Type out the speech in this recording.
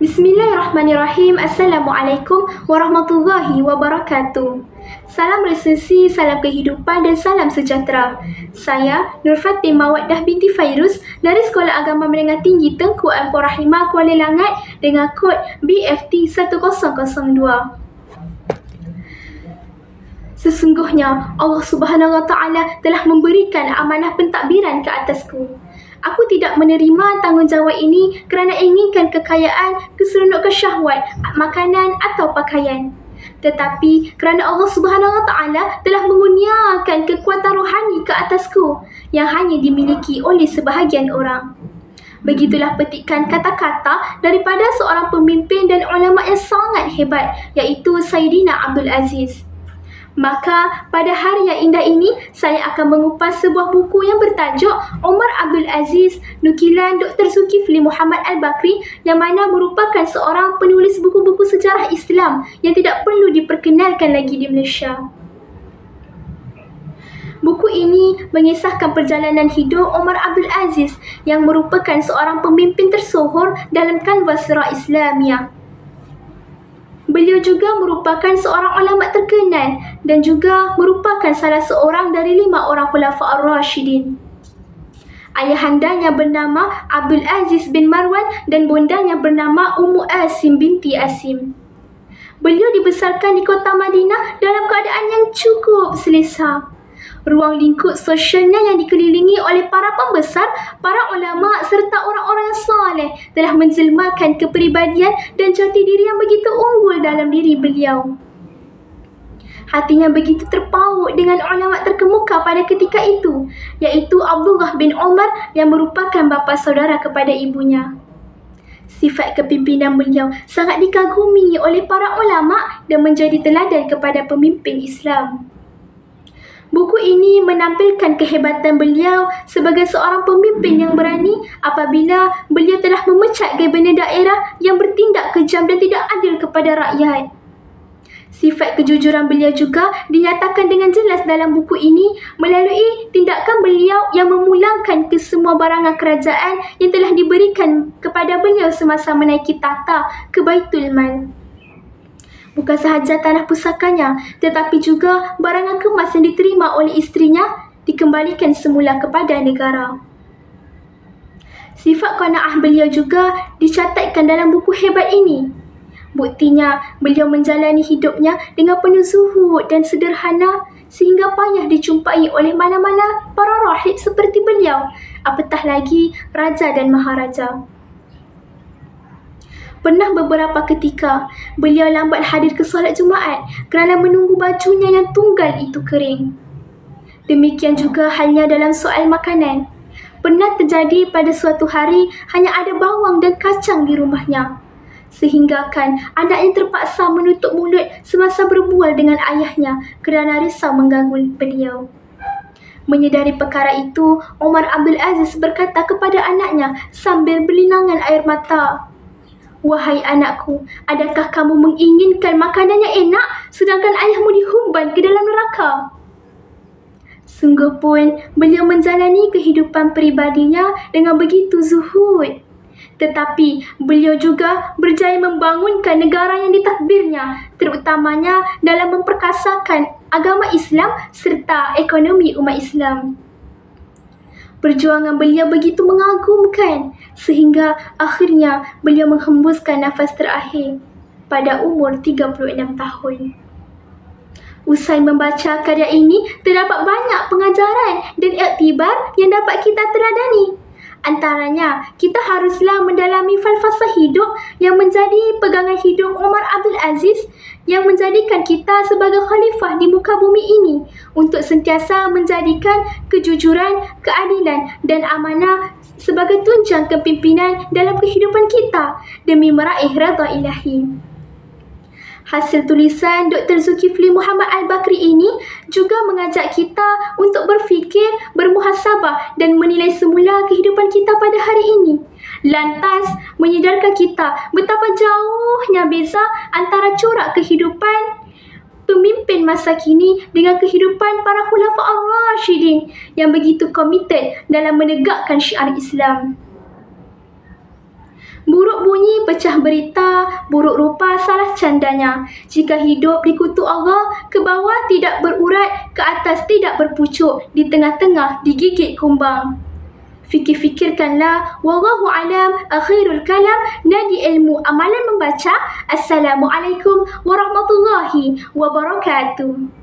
Bismillahirrahmanirrahim. Assalamualaikum warahmatullahi wabarakatuh. Salam resensi, salam kehidupan dan salam sejahtera. Saya Nur Fatim Mawaddah binti Fairuz dari Sekolah Agama Menengah Tinggi Tengku Ampul Rahimah Kuala Langat dengan kod BFT 1002. Sesungguhnya Allah Subhanahu Wa Taala telah memberikan amanah pentadbiran ke atasku. Aku tidak menerima tanggungjawab ini kerana inginkan kekayaan, keseronokan syahwat, makanan atau pakaian. Tetapi kerana Allah Subhanahu Wa Taala telah mengurniakan kekuatan rohani ke atasku yang hanya dimiliki oleh sebahagian orang. Begitulah petikan kata-kata daripada seorang pemimpin dan ulama yang sangat hebat, iaitu Sayyidina Abdul Aziz. Maka pada hari yang indah ini, saya akan mengupas sebuah buku yang bertajuk Umar Abdul Aziz, nukilan Dr. Zulkifli Muhammad Al-Bakri, yang mana merupakan seorang penulis buku-buku sejarah Islam yang tidak perlu diperkenalkan lagi di Malaysia. Buku ini mengisahkan perjalanan hidup Umar Abdul Aziz yang merupakan seorang pemimpin tersohor dalam kanvas sirah Islamiah. Beliau juga merupakan seorang ulama terkenal dan juga merupakan salah seorang dari 5 orang Khulafa Ar-Rashidin. Ayahandanya bernama Abdul Aziz bin Marwan dan bundanya bernama Ummu Asim binti Asim. Beliau dibesarkan di kota Madinah dalam keadaan yang cukup selesa. Ruang lingkup sosialnya yang dikelilingi oleh para pembesar, para ulama serta orang-orang yang soleh telah menjelmakan kepribadian dan jati diri yang begitu unggul dalam diri beliau. Hatinya begitu terpaut dengan ulama terkemuka pada ketika itu, iaitu Abdullah bin Umar yang merupakan bapa saudara kepada ibunya. Sifat kepimpinan beliau sangat dikagumi oleh para ulama dan menjadi teladan kepada pemimpin Islam. Buku ini menampilkan kehebatan beliau sebagai seorang pemimpin yang berani apabila beliau telah memecat gubernur daerah yang bertindak kejam dan tidak adil kepada rakyat. Sifat kejujuran beliau juga dinyatakan dengan jelas dalam buku ini melalui tindakan beliau yang memulangkan ke semua barangan kerajaan yang telah diberikan kepada beliau semasa menaiki tahta ke Baitul Mal. Bukan sahaja tanah pusakanya, tetapi juga barangan kemas yang diterima oleh isterinya dikembalikan semula kepada negara. Sifat qanaah beliau juga dicatatkan dalam buku hebat ini. Buktinya, beliau menjalani hidupnya dengan penuh zuhud dan sederhana sehingga payah dijumpai oleh mana-mana para rahib seperti beliau, apatah lagi raja dan maharaja. Pernah beberapa ketika, beliau lambat hadir ke solat Jumaat kerana menunggu bajunya yang tunggal itu kering. Demikian juga halnya dalam soal makanan. Pernah terjadi pada suatu hari hanya ada bawang dan kacang di rumahnya. Sehinggakan anaknya terpaksa menutup mulut semasa berbual dengan ayahnya kerana risau mengganggu beliau. Menyedari perkara itu, Umar Abdul Aziz berkata kepada anaknya sambil berlinangan air mata, "Wahai anakku, adakah kamu menginginkan makanan yang enak sedangkan ayahmu dihumban ke dalam neraka?" Sungguh pun, beliau menjalani kehidupan peribadinya dengan begitu zuhud. Tetapi, beliau juga berjaya membangunkan negara yang ditakdirnya, terutamanya dalam memperkasakan agama Islam serta ekonomi umat Islam. Perjuangan beliau begitu mengagumkan sehingga akhirnya beliau menghembuskan nafas terakhir pada umur 36 tahun. Usai membaca karya ini, terdapat banyak pengajaran dan iktibar yang dapat kita teladani. Antaranya, kita haruslah mendalami falsafah hidup yang menjadi pegangan hidup Umar Abdul Aziz yang menjadikan kita sebagai khalifah di muka bumi ini untuk sentiasa menjadikan kejujuran, keadilan dan amanah sebagai tunjang kepimpinan dalam kehidupan kita demi meraih redha ilahi. Hasil tulisan Dr. Zulkifli Muhammad Al-Bakri ini juga mengajak kita untuk berfikir, bermuhasabah dan menilai semula kehidupan kita pada hari ini. Lantas, menyedarkan kita betapa jauhnya beza antara corak kehidupan pemimpin masa kini dengan kehidupan para Khulafa Ar-Rashidin yang begitu komited dalam menegakkan syiar Islam. Buruk bunyi pecah berita, buruk rupa salah candanya. Jika hidup dikutuk Allah, ke bawah tidak berurat, ke atas tidak berpucuk, di tengah-tengah digigit kumbang. Fikir-fikirkanlah. Wallahu alam. Akhirul kalam. Nadi ilmu amalan membaca. Assalamualaikum warahmatullahi wabarakatuh.